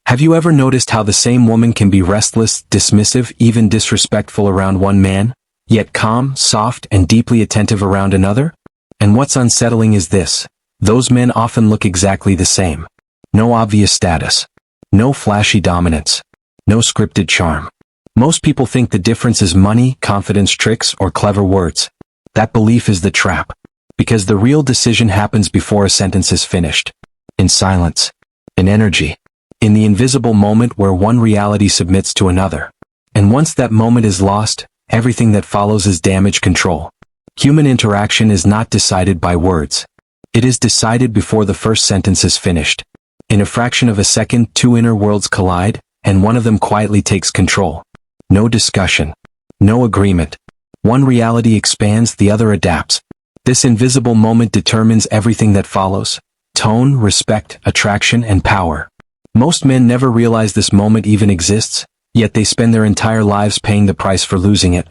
Have you ever noticed how the same woman can be restless, dismissive, even disrespectful around one man, yet calm, soft, and deeply attentive around another? And what's unsettling is this: those men often look exactly the same. No obvious status. No flashy dominance. No scripted charm. Most people think the difference is money, confidence, tricks, or clever words. That belief is the trap. Because the real decision happens before a sentence is finished. In silence. In energy. In the invisible moment where one reality submits to another. And once that moment is lost, everything that follows is damage control. Human interaction is not decided by words. It is decided before the first sentence is finished. In a fraction of a second, two inner worlds collide, and one of them quietly takes control. No discussion. No agreement. One reality expands, the other adapts. This invisible moment determines everything that follows: tone, respect, attraction, and power. Most men never realize this moment even exists, yet they spend their entire lives paying the price for losing it.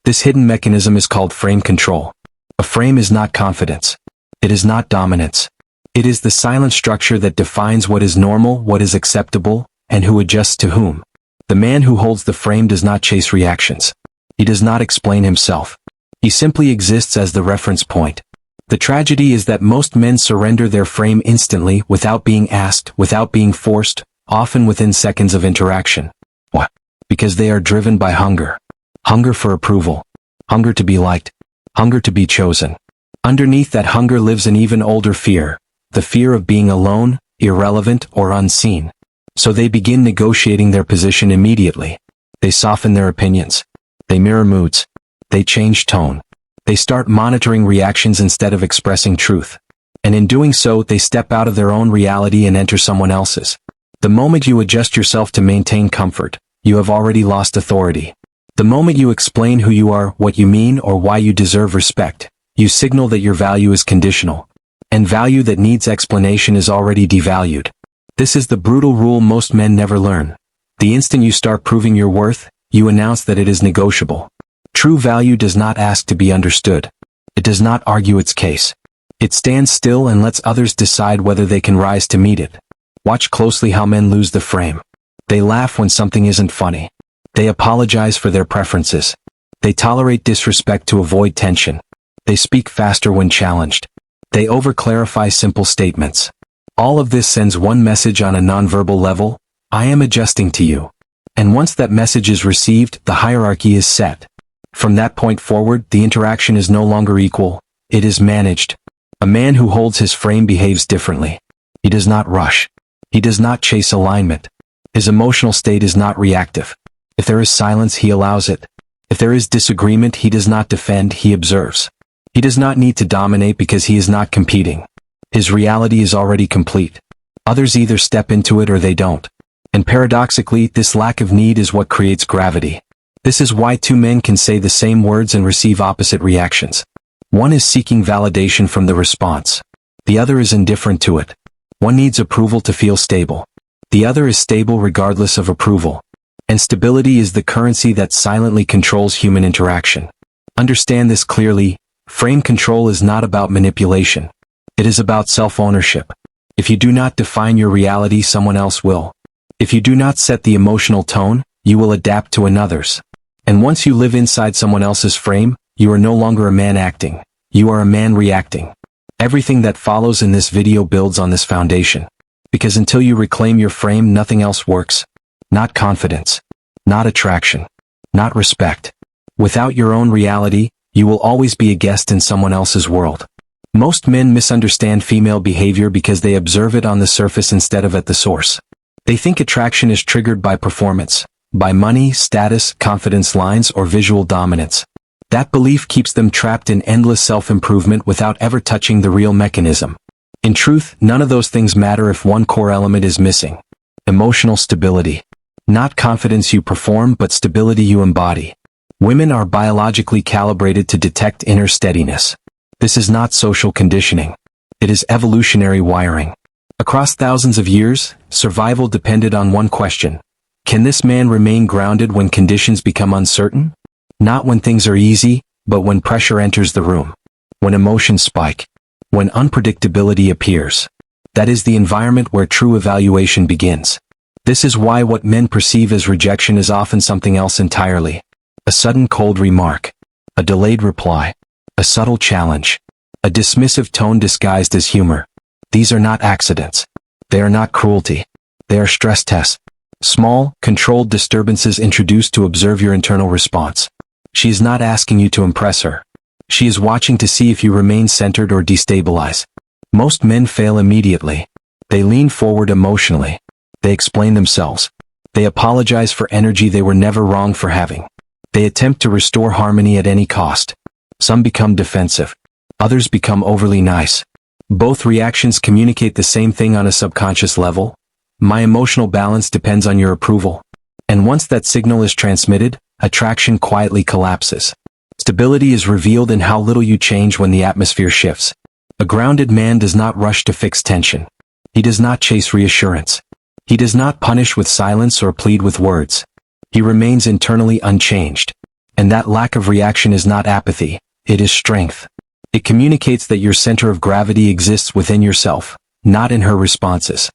This hidden mechanism is called frame control. A frame is not confidence. It is not dominance. It is the silent structure that defines what is normal, what is acceptable, and who adjusts to whom. The man who holds the frame does not chase reactions. He does not explain himself. He simply exists as the reference point. The tragedy is that most men surrender their frame instantly, without being asked, without being forced, often within seconds of interaction. Why? Because they are driven by hunger. Hunger for approval. Hunger to be liked. Hunger to be chosen. Underneath that hunger lives an even older fear. The fear of being alone, irrelevant, or unseen. So they begin negotiating their position immediately. They soften their opinions. They mirror moods. They change tone. They start monitoring reactions instead of expressing truth. And in doing so, they step out of their own reality and enter someone else's. The moment you adjust yourself to maintain comfort, you have already lost authority. The moment you explain who you are, what you mean, or why you deserve respect, you signal that your value is conditional. And value that needs explanation is already devalued. This is the brutal rule most men never learn. The instant you start proving your worth, you announce that it is negotiable. True value does not ask to be understood. It does not argue its case. It stands still and lets others decide whether they can rise to meet it. Watch closely how men lose the frame. They laugh when something isn't funny. They apologize for their preferences. They tolerate disrespect to avoid tension. They speak faster when challenged. They overclarify simple statements. All of this sends one message on a nonverbal level: I am adjusting to you. And once that message is received, the hierarchy is set. From that point forward, the interaction is no longer equal. It is managed. A man who holds his frame behaves differently. He does not rush. He does not chase alignment. His emotional state is not reactive. If there is silence, he allows it. If there is disagreement, he does not defend, he observes. He does not need to dominate because he is not competing. His reality is already complete. Others either step into it or they don't. And paradoxically, this lack of need is what creates gravity. This is why two men can say the same words and receive opposite reactions. One is seeking validation from the response. The other is indifferent to it. One needs approval to feel stable. The other is stable regardless of approval. And stability is the currency that silently controls human interaction. Understand this clearly: frame control is not about manipulation. It is about self-ownership. If you do not define your reality, someone else will. If you do not set the emotional tone, you will adapt to another's. And once you live inside someone else's frame, you are no longer a man acting. You are a man reacting. Everything that follows in this video builds on this foundation. Because until you reclaim your frame, nothing else works. Not confidence. Not attraction. Not respect. Without your own reality, you will always be a guest in someone else's world. Most men misunderstand female behavior because they observe it on the surface instead of at the source. They think attraction is triggered by performance, by money, status, confidence lines, or visual dominance. That belief keeps them trapped in endless self-improvement without ever touching the real mechanism. In truth, none of those things matter if one core element is missing: emotional stability. Not confidence you perform, but stability you embody. Women are biologically calibrated to detect inner steadiness. This is not social conditioning. It is evolutionary wiring. Across thousands of years, survival depended on one question: can this man remain grounded when conditions become uncertain? Not when things are easy, but when pressure enters the room. When emotions spike. When unpredictability appears. That is the environment where true evaluation begins. This is why what men perceive as rejection is often something else entirely. A sudden cold remark. A delayed reply. A subtle challenge. A dismissive tone disguised as humor. These are not accidents. They are not cruelty. They are stress tests. Small, controlled disturbances introduced to observe your internal response. She is not asking you to impress her. She is watching to see if you remain centered or destabilize. Most men fail immediately. They lean forward emotionally. They explain themselves. They apologize for energy they were never wrong for having. They attempt to restore harmony at any cost. Some become defensive. Others become overly nice. Both reactions communicate the same thing on a subconscious level. My emotional balance depends on your approval. And once that signal is transmitted, attraction quietly collapses. Stability is revealed in how little you change when the atmosphere shifts. A grounded man does not rush to fix tension. He does not chase reassurance. He does not punish with silence or plead with words. He remains internally unchanged. And that lack of reaction is not apathy, it is strength. It communicates that your center of gravity exists within yourself, not in her responses.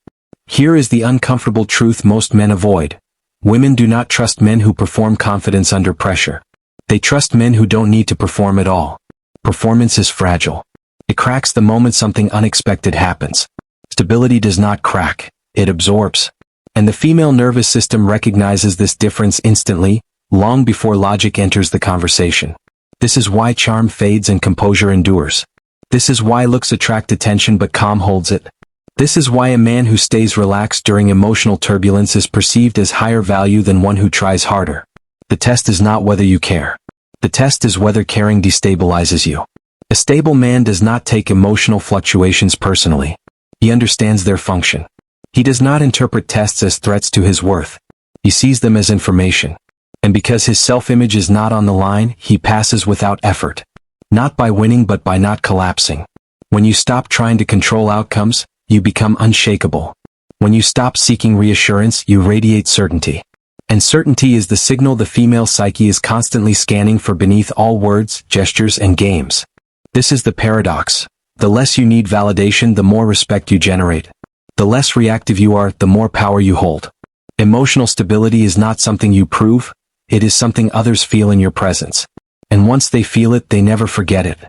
Here is the uncomfortable truth most men avoid. Women do not trust men who perform confidence under pressure. They trust men who don't need to perform at all. Performance is fragile. It cracks the moment something unexpected happens. Stability does not crack, it absorbs. And the female nervous system recognizes this difference instantly, long before logic enters the conversation. This is why charm fades and composure endures. This is why looks attract attention but calm holds it. This is why a man who stays relaxed during emotional turbulence is perceived as higher value than one who tries harder. The test is not whether you care. The test is whether caring destabilizes you. A stable man does not take emotional fluctuations personally. He understands their function. He does not interpret tests as threats to his worth. He sees them as information. And because his self-image is not on the line, he passes without effort. Not by winning but by not collapsing. When you stop trying to control outcomes, you become unshakable. When you stop seeking reassurance, you radiate certainty. And certainty is the signal the female psyche is constantly scanning for beneath all words, gestures, and games. This is the paradox. The less you need validation, the more respect you generate. The less reactive you are, the more power you hold. Emotional stability is not something you prove, it is something others feel in your presence. And once they feel it, they never forget it.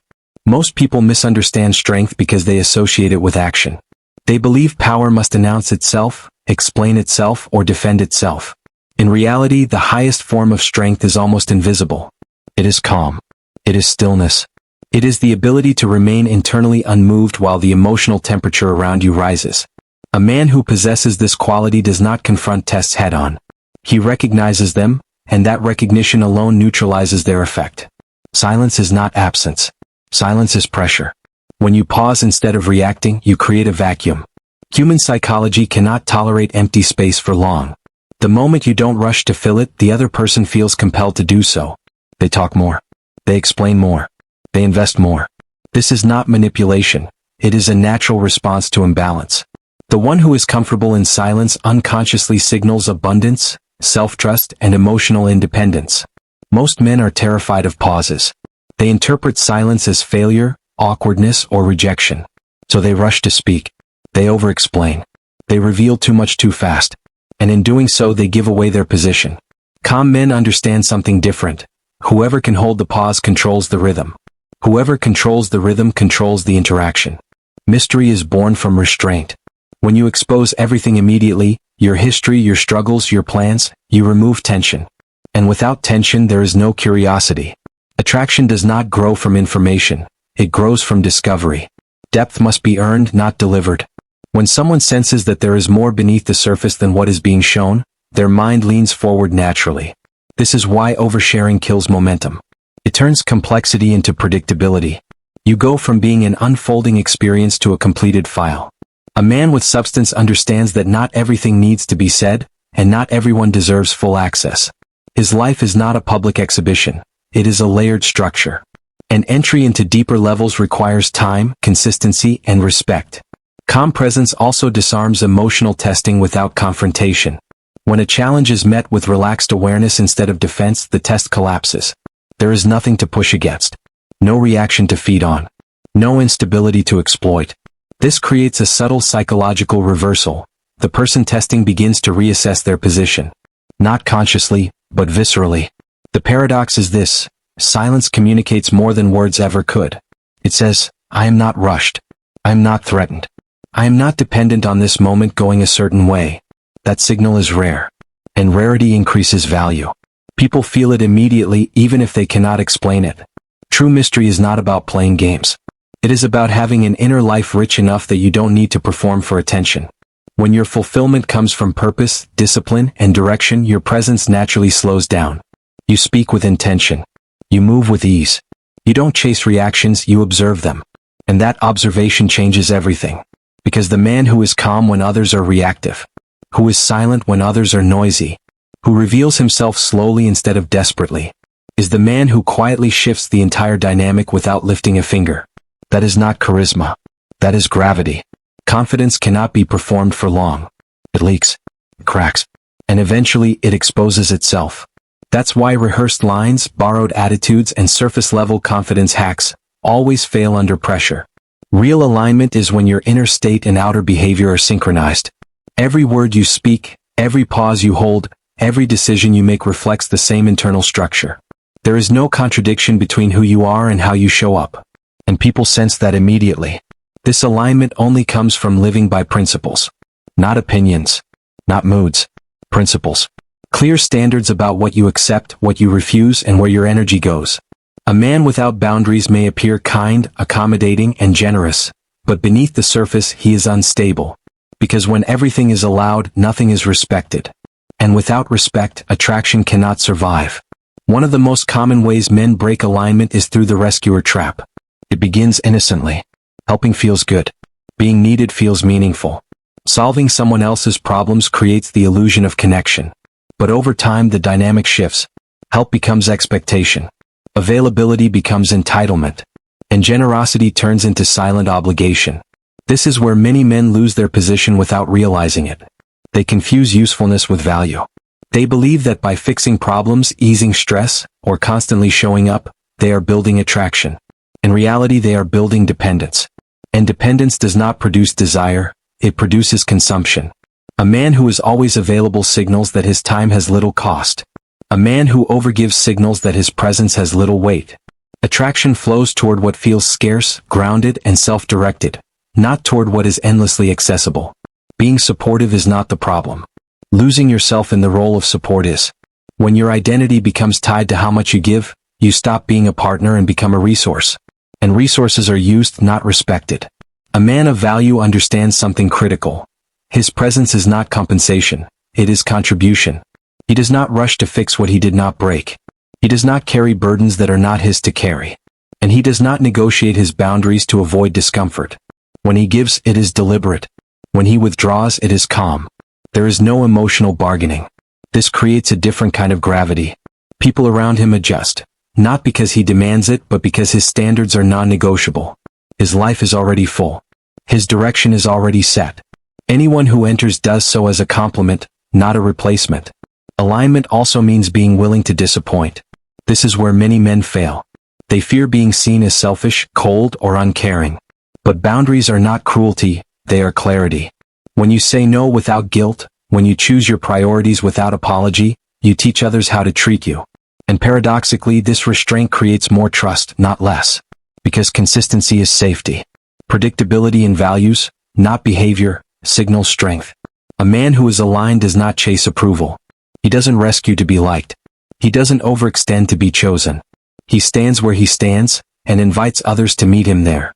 Most people misunderstand strength because they associate it with action. They believe power must announce itself, explain itself, or defend itself. In reality, the highest form of strength is almost invisible. It is calm. It is stillness. It is the ability to remain internally unmoved while the emotional temperature around you rises. A man who possesses this quality does not confront tests head-on. He recognizes them, and that recognition alone neutralizes their effect. Silence is not absence. Silence is pressure. When you pause instead of reacting, you create a vacuum. Human psychology cannot tolerate empty space for long. The moment you don't rush to fill it, the other person feels compelled to do so. They talk more. They explain more. They invest more. This is not manipulation. It is a natural response to imbalance. The one who is comfortable in silence unconsciously signals abundance, self-trust, and emotional independence. Most men are terrified of pauses. They interpret silence as failure, awkwardness, or rejection. So they rush to speak. They over-explain. They reveal too much too fast. And in doing so they give away their position. Calm men understand something different. Whoever can hold the pause controls the rhythm. Whoever controls the rhythm controls the interaction. Mystery is born from restraint. When you expose everything immediately, your history, your struggles, your plans, you remove tension. And without tension there is no curiosity. Attraction does not grow from information. It grows from discovery. Depth must be earned, not delivered. When someone senses that there is more beneath the surface than what is being shown, their mind leans forward naturally. This is why oversharing kills momentum. It turns complexity into predictability. You go from being an unfolding experience to a completed file. A man with substance understands that not everything needs to be said, and not everyone deserves full access. His life is not a public exhibition. It is a layered structure. An entry into deeper levels requires time, consistency, and respect. Calm presence also disarms emotional testing without confrontation. When a challenge is met with relaxed awareness instead of defense, the test collapses. There is nothing to push against. No reaction to feed on. No instability to exploit. This creates a subtle psychological reversal. the person testing begins to reassess their position. Not consciously, but viscerally. The paradox is this: silence communicates more than words ever could. It says, I am not rushed. I am not threatened. I am not dependent on this moment going a certain way. That signal is rare. And rarity increases value. People feel it immediately even if they cannot explain it. True mystery is not about playing games. It is about having an inner life rich enough that you don't need to perform for attention. When your fulfillment comes from purpose, discipline, and direction, your presence naturally slows down. You speak with intention. You move with ease. You don't chase reactions, you observe them. And that observation changes everything. Because the man who is calm when others are reactive, who is silent when others are noisy, who reveals himself slowly instead of desperately, is the man who quietly shifts the entire dynamic without lifting a finger. That is not charisma. That is gravity. Confidence cannot be performed for long. It leaks, cracks, and eventually it exposes itself. That's why rehearsed lines, borrowed attitudes, and surface-level confidence hacks always fail under pressure. Real alignment is when your inner state and outer behavior are synchronized. Every word you speak, every pause you hold, every decision you make reflects the same internal structure. There is no contradiction between who you are and how you show up. And people sense that immediately. This alignment only comes from living by principles. Not opinions. Not moods. Principles. Clear standards about what you accept, what you refuse, and where your energy goes. A man without boundaries may appear kind, accommodating, and generous, but beneath the surface he is unstable. Because when everything is allowed, nothing is respected. And without respect, attraction cannot survive. One of the most common ways men break alignment is through the rescuer trap. It begins innocently. Helping feels good. Being needed feels meaningful. Solving someone else's problems creates the illusion of connection. But over time the dynamic shifts. Help becomes expectation. Availability becomes entitlement. And generosity turns into silent obligation. This is where many men lose their position without realizing it. They confuse usefulness with value. They believe that by fixing problems, easing stress, or constantly showing up, they are building attraction. In reality, they are building dependence. And dependence does not produce desire, it produces consumption. A man who is always available signals that his time has little cost. A man who overgives signals that his presence has little weight. Attraction flows toward what feels scarce, grounded, and self-directed, not toward what is endlessly accessible. Being supportive is not the problem. Losing yourself in the role of support is. When your identity becomes tied to how much you give, you stop being a partner and become a resource. And resources are used, not respected. A man of value understands something critical. His presence is not compensation, it is contribution. He does not rush to fix what he did not break. He does not carry burdens that are not his to carry. And he does not negotiate his boundaries to avoid discomfort. When he gives, it is deliberate. When he withdraws, it is calm. There is no emotional bargaining. This creates a different kind of gravity. People around him adjust. Not because he demands it, but because his standards are non-negotiable. His life is already full. His direction is already set. Anyone who enters does so as a complement, not a replacement. Alignment also means being willing to disappoint. This is where many men fail. They fear being seen as selfish, cold, or uncaring. But boundaries are not cruelty, they are clarity. When you say no without guilt, when you choose your priorities without apology, you teach others how to treat you. And paradoxically, this restraint creates more trust, not less. Because consistency is safety. Predictability in values, not behavior, signals strength. A man who is aligned does not chase approval. He doesn't rescue to be liked. He doesn't overextend to be chosen. He stands where he stands, and invites others to meet him there.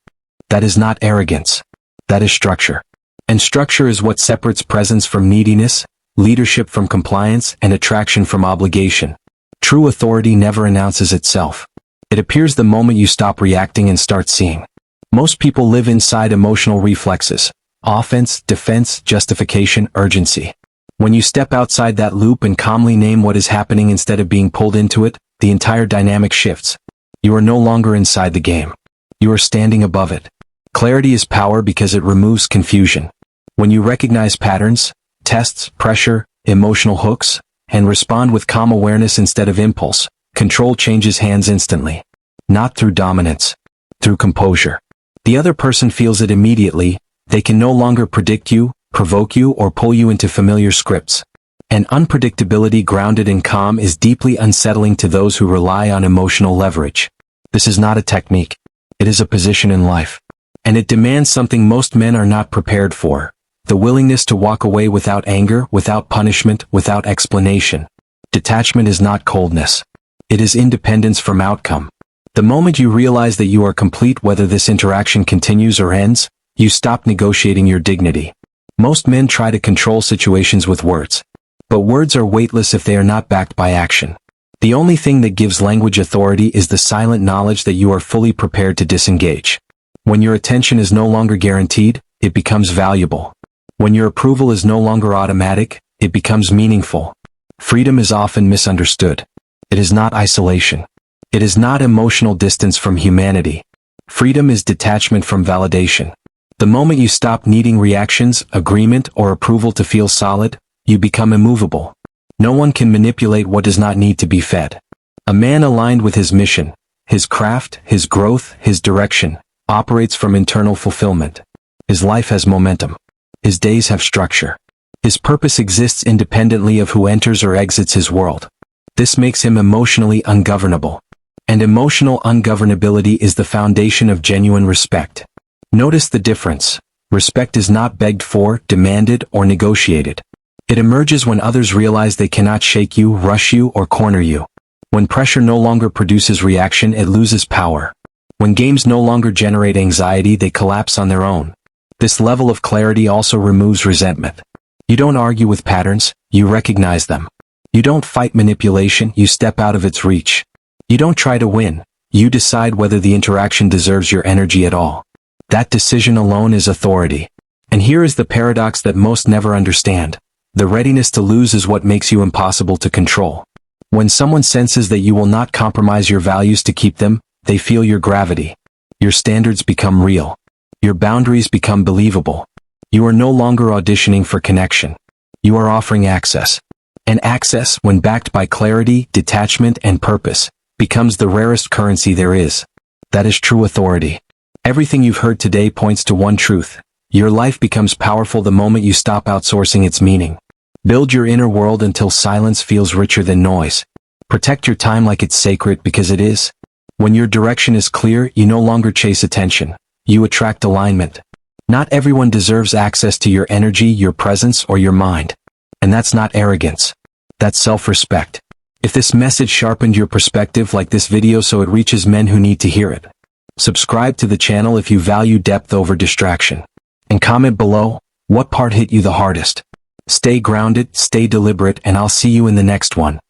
That is not arrogance. That is structure. And structure is what separates presence from neediness, leadership from compliance, and attraction from obligation. True authority never announces itself. It appears the moment you stop reacting and start seeing. Most people live inside emotional reflexes. Offense, defense, justification, urgency. When you step outside that loop and calmly name what is happening instead of being pulled into it, the entire dynamic shifts. You are no longer inside the game. You are standing above it. Clarity is power because it removes confusion. When you recognize patterns, tests, pressure, emotional hooks, and respond with calm awareness instead of impulse, control changes hands instantly. Not through dominance. Through composure. The other person feels it immediately. They can no longer predict you, provoke you, or pull you into familiar scripts. And unpredictability grounded in calm is deeply unsettling to those who rely on emotional leverage. This is not a technique. It is a position in life. And it demands something most men are not prepared for: the willingness to walk away without anger, without punishment, without explanation. Detachment is not coldness. It is independence from outcome. The moment you realize that you are complete whether this interaction continues or ends, you stop negotiating your dignity. Most men try to control situations with words. But words are weightless if they are not backed by action. The only thing that gives language authority is the silent knowledge that you are fully prepared to disengage. When your attention is no longer guaranteed, it becomes valuable. When your approval is no longer automatic, it becomes meaningful. Freedom is often misunderstood. It is not isolation. It is not emotional distance from humanity. Freedom is detachment from validation. The moment you stop needing reactions, agreement, or approval to feel solid, you become immovable. No one can manipulate what does not need to be fed. A man aligned with his mission, his craft, his growth, his direction, operates from internal fulfillment. His life has momentum. His days have structure. His purpose exists independently of who enters or exits his world. This makes him emotionally ungovernable. And emotional ungovernability is the foundation of genuine respect. Notice the difference. Respect is not begged for, demanded, or negotiated. It emerges when others realize they cannot shake you, rush you, or corner you. When pressure no longer produces reaction, it loses power. When games no longer generate anxiety, they collapse on their own. This level of clarity also removes resentment. You don't argue with patterns, you recognize them. You don't fight manipulation, you step out of its reach. You don't try to win, you decide whether the interaction deserves your energy at all. That decision alone is authority. And here is the paradox that most never understand. The readiness to lose is what makes you impossible to control. When someone senses that you will not compromise your values to keep them, they feel your gravity. Your standards become real. Your boundaries become believable. You are no longer auditioning for connection. You are offering access. And access, when backed by clarity, detachment, and purpose, becomes the rarest currency there is. That is true authority. Everything you've heard today points to one truth. Your life becomes powerful the moment you stop outsourcing its meaning. Build your inner world until silence feels richer than noise. Protect your time like it's sacred because it is. When your direction is clear, you no longer chase attention. You attract alignment. Not everyone deserves access to your energy, your presence, or your mind. And that's not arrogance. That's self-respect. If this message sharpened your perspective, like this video so it reaches men who need to hear it. Subscribe to the channel if you value depth over distraction. And comment below, what part hit you the hardest? Stay grounded, stay deliberate, and I'll see you in the next one.